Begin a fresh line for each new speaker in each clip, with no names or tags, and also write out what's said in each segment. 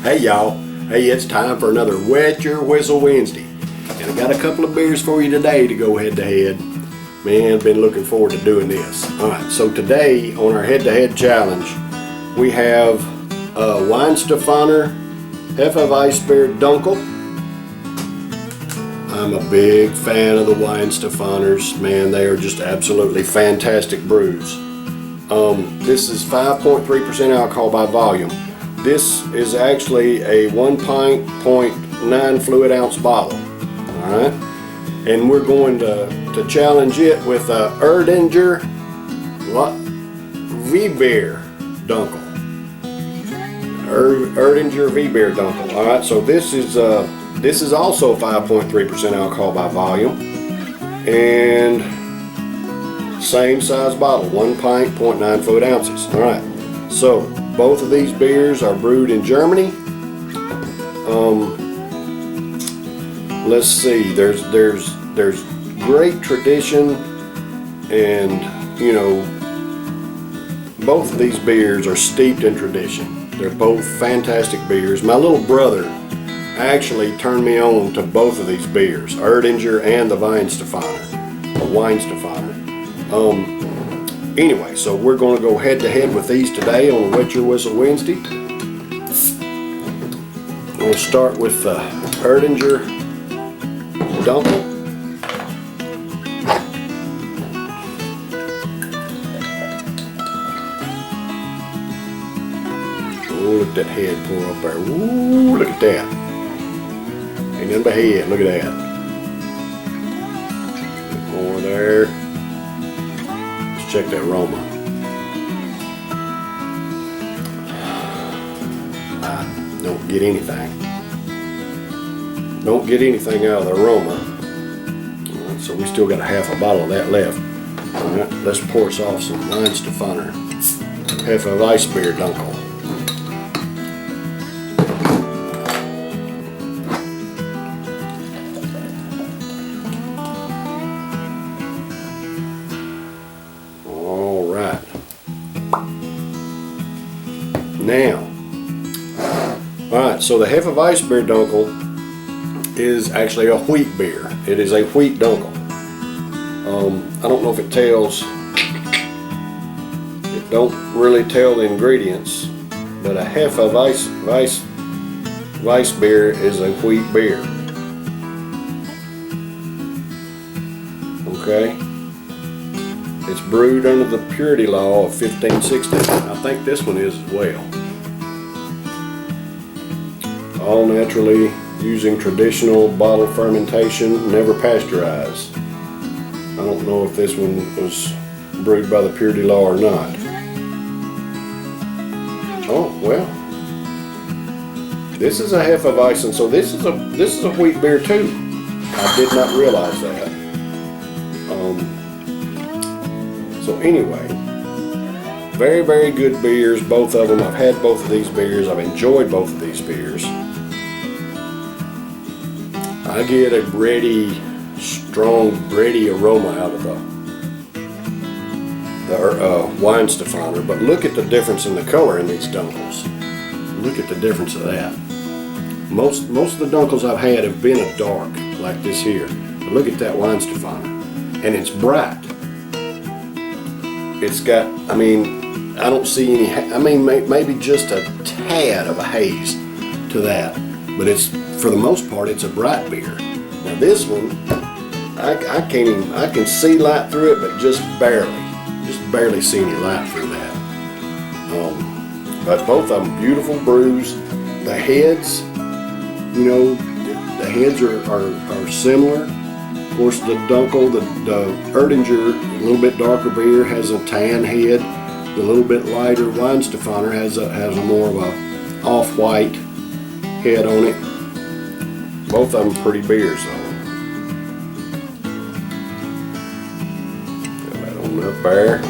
Hey y'all, hey, it's time for another Wet Your Whistle Wednesday. And I got a couple of beers for you today to go head to head. Man, I've been looking forward to doing this. Alright, so today on our head to head challenge, we have Weihenstephaner Hefeweißbier Dunkel. I'm a big fan of the Weihenstephaners. Man, they are just absolutely fantastic brews. This is 5.3% alcohol by volume. This is actually a 1 pint, 0.9 fluid ounce bottle. Alright? And we're going to challenge it with a Erdinger V-Beer Dunkel. Erdinger V-Beer Dunkel. Alright, so this is also 5.3% alcohol by volume. And same size bottle, 1 pint, 0.9 fluid ounces. Alright, so both of these beers are brewed in Germany. Let's see, there's great tradition, and you know, both of these beers are steeped in tradition. They're both fantastic beers. My little brother actually turned me on to both of these beers, Erdinger and the Weihenstephaner, or Weihenstephaner. Anyway, so we're going to go head to head with these today on Wet Your Whistle Wednesday. We'll start with the Erdinger Dunkel. Oh, look at that head pour up there. Ooh, look at that. Ain't nothing but head. Look at that. A bit more there. Let's check that aroma. I don't get anything. Don't get anything out of the aroma. Right, so we still got a half a bottle of that left. Alright, let's pour us off some Weihenstephaner Hefeweißbier Dunkel. Alright. Now, alright, so the Hefeweißbier Dunkel is actually a wheat beer. It is a wheat dunkel. I don't know if it tells, it don't really tell the ingredients, but a Hefeweißbier is a wheat beer. Okay? It's brewed under the purity law of 1560. I think this one is as well. All naturally, using traditional bottle fermentation, never pasteurized. I don't know if this one was brewed by the purity law or not. Oh well, this is a Hefeweizen, so this is a wheat beer too. I did not realize that. So anyway, very, very good beers, both of them. I've had both of these beers. I've enjoyed both of these beers. I get a bready, strong bready aroma out of the Weihenstephaner, but look at the difference in the color in these dunkels. Look at the difference of that. Most of the dunkels I've had have been a dark, like this here. But look at that Weihenstephaner, and it's bright. It's got, I mean, I don't see any, I mean, maybe just a tad of a haze to that, but it's, for the most part, it's a bright beer. Now this one, I can't even, I can see light through it, but just barely see any light through that. But both of them beautiful brews. The heads, you know, the heads are similar. Of course, the Dunkel, the Erdinger, a little bit darker beer, has a tan head. The little bit lighter Weihenstephaner has a more of a off-white head on it. Both of them pretty beers though. Got that on up there.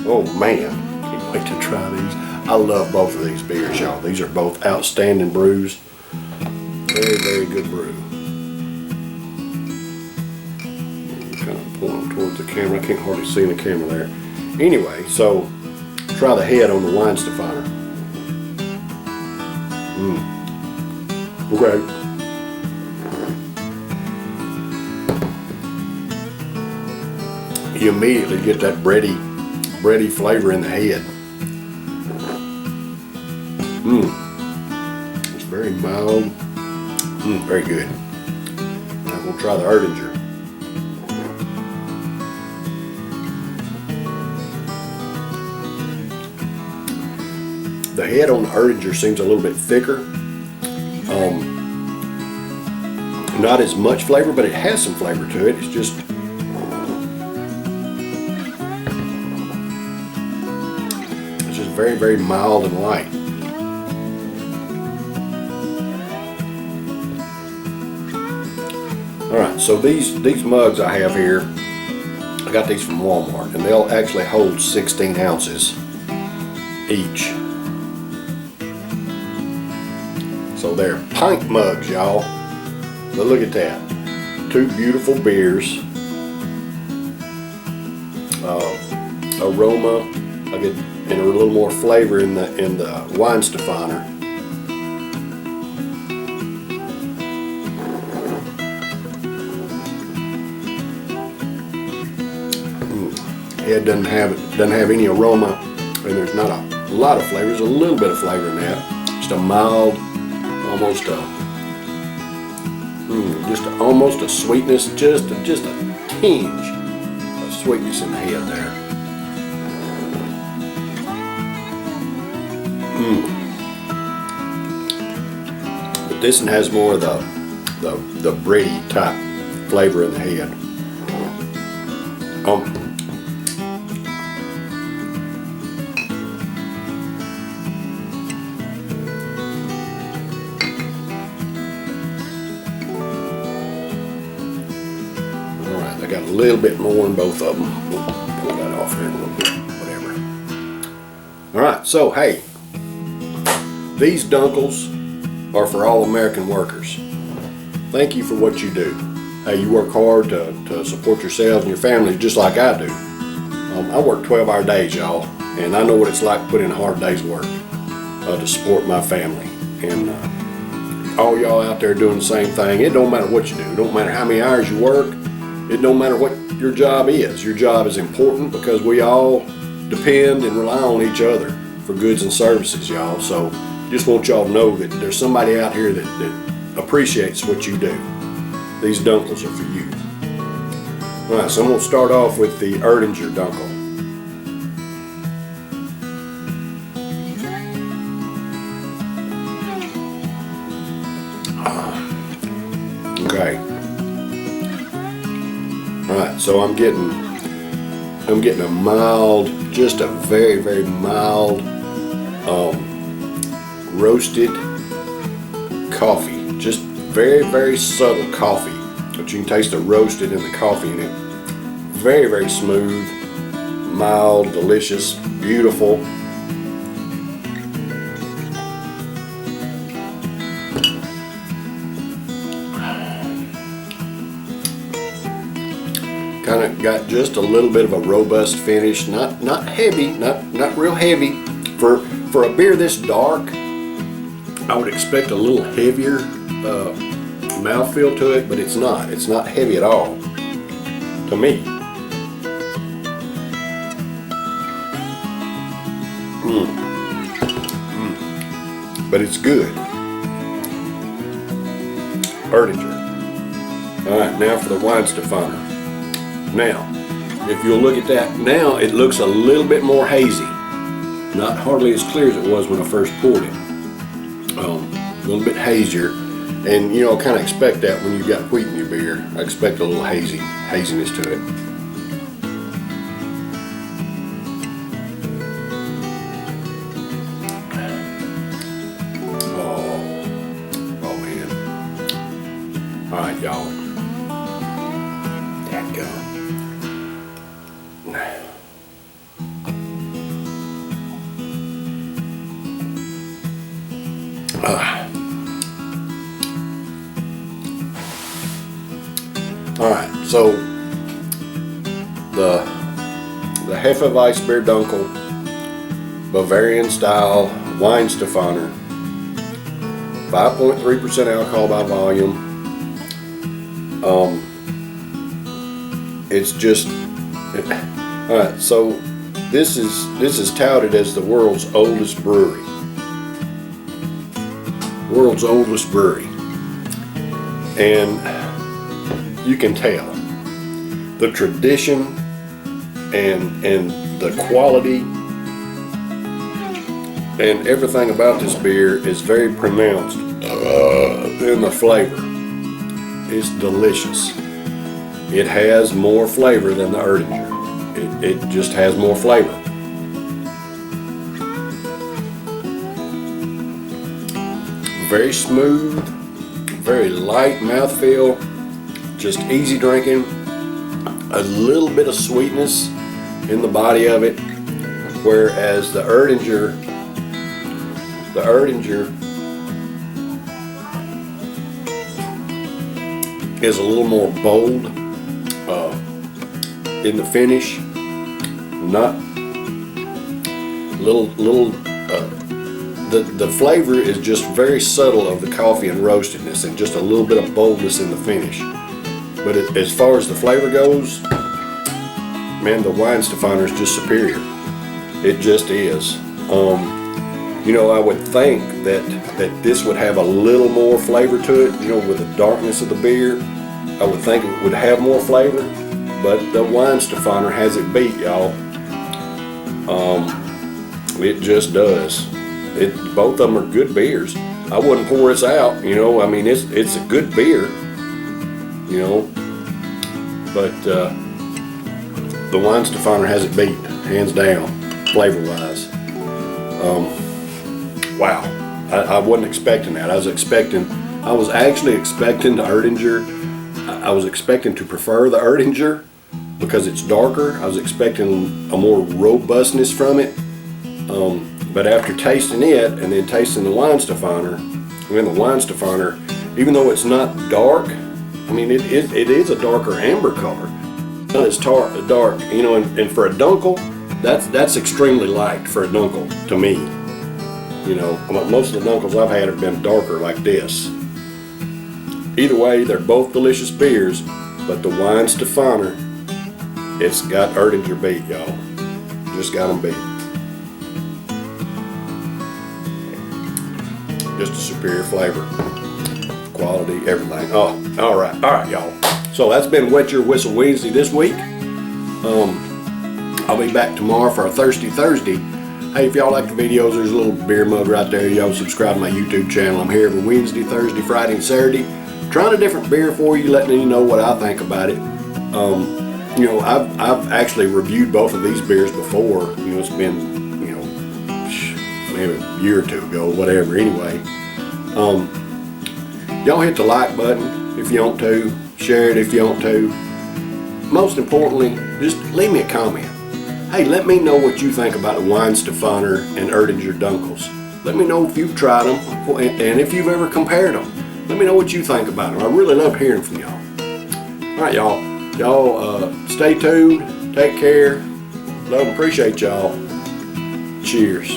Oh man, can't wait to try these. I love both of these beers, y'all. These are both outstanding brews. Very, very good brew. Kind of Point them towards the camera. I can't hardly see in the camera there. Anyway, so try the head on the Weihenstephaner. Okay. You immediately get that bready flavor in the head. It's very mild. Very good. Now we'll try the Erdinger. The head on the Erdinger seems a little bit thicker. Not as much flavor, but it has some flavor to it. It's just very, very mild and light. Alright, so these mugs I have here, I got these from Walmart, and they'll actually hold 16 ounces each. So they're pint mugs, y'all. But look at that. 2 beautiful beers. Aroma, I get and a little more flavor in the Weihenstephaner. It doesn't have any aroma, and there's not a lot of flavor. There's a little bit of flavor in that. Just a mild, almost a sweetness, just a tinge of sweetness in the head there. But this one has more of the bready type flavor in the head. Alright, I got a little bit more in both of them. We'll pull that off here in a little bit, whatever. Alright, so hey, these Dunkels are for all American workers. Thank you for what you do. Hey, you work hard to support yourselves and your families just like I do. I work 12-hour days, y'all, and I know what it's like to put in a hard day's work to support my family. And all y'all out there doing the same thing. It don't matter what you do. It don't matter how many hours you work. It don't matter what your job is. Your job is important because we all depend and rely on each other for goods and services, y'all. So just want y'all to know that there's somebody out here that appreciates what you do. These Dunkels are for you. Alright, so I'm going to start off with the Erdinger Dunkel. Okay. Alright, so I'm getting a mild, just a very, very mild roasted coffee. Just very, very subtle coffee. But you can taste the roasted in the coffee in it. Very, very smooth, mild, delicious, beautiful. Kind of got just a little bit of a robust finish. Not heavy, not real heavy. For a beer this dark, I would expect a little heavier mouthfeel to it, but it's not. It's not heavy at all, to me. But it's good. Erdinger. Alright, now for the Weihenstephaner. Now, if you'll look at that, now it looks a little bit more hazy. Not hardly as clear as it was when I first poured it. A little bit hazier. And you know, I kind of expect that when you've got wheat in your beer. I expect a little haziness to it. Oh man. Alright, y'all. Dadgum. Alright, so the E56 beer Dunkel, Bavarian style Weihenstephaner, 5.3% alcohol by volume. It's just all right. So this is touted as the world's oldest brewery. World's oldest brewery, and you can tell the tradition and the quality and everything about this beer is very pronounced in the flavor. It's delicious. It has more flavor than the Erdinger. It just has more flavor. Very smooth, very light mouthfeel, just easy drinking. A little bit of sweetness in the body of it, whereas the Erdinger is a little more bold in the finish. Not the flavor is just very subtle of the coffee and roastedness, and just a little bit of boldness in the finish. But as far as the flavor goes, man, the Weihenstephaner is just superior. It just is. You know, I would think that this would have a little more flavor to it. You know, with the darkness of the beer, I would think it would have more flavor. But the Weihenstephaner has it beat, y'all. It just does. Both of them are good beers. I wouldn't pour this out. You know, I mean, it's a good beer. You know, but the Weihenstephaner has it beat, hands down, flavor-wise. Wow, I wasn't expecting that. I was actually expecting the Erdinger. I was expecting to prefer the Erdinger because it's darker. I was expecting a more robustness from it. But after tasting it and then tasting the Weihenstephaner, even though it's not dark, I mean, it is a darker amber color. Not as dark, you know, and for a Dunkel, that's extremely light for a Dunkel to me. You know, most of the Dunkels I've had have been darker like this. Either way, they're both delicious beers, but the Weihenstephaner, it's got Erdinger beat, y'all. Just got them beat. Just a superior flavor, quality, everything. Oh, all right, y'all. So that's been Wet Your Whistle Wednesday this week. I'll be back tomorrow for a Thirsty Thursday. Hey, if y'all like the videos, there's a little beer mug right there. Y'all subscribe to my YouTube channel. I'm here every Wednesday, Thursday, Friday, and Saturday, trying a different beer for you, letting you know what I think about it. You know, I've actually reviewed both of these beers before. You know, it's been, you know, maybe a year or two ago, whatever. Anyway, y'all hit the like button if you want to, share it if you want to. Most importantly, just leave me a comment. Hey, let me know what you think about the Weihenstephaner and Erdinger Dunkels. Let me know if you've tried them and if you've ever compared them. Let me know what you think about them. I really love hearing from y'all. All right, y'all. Y'all stay tuned. Take care. Love and appreciate y'all. Cheers.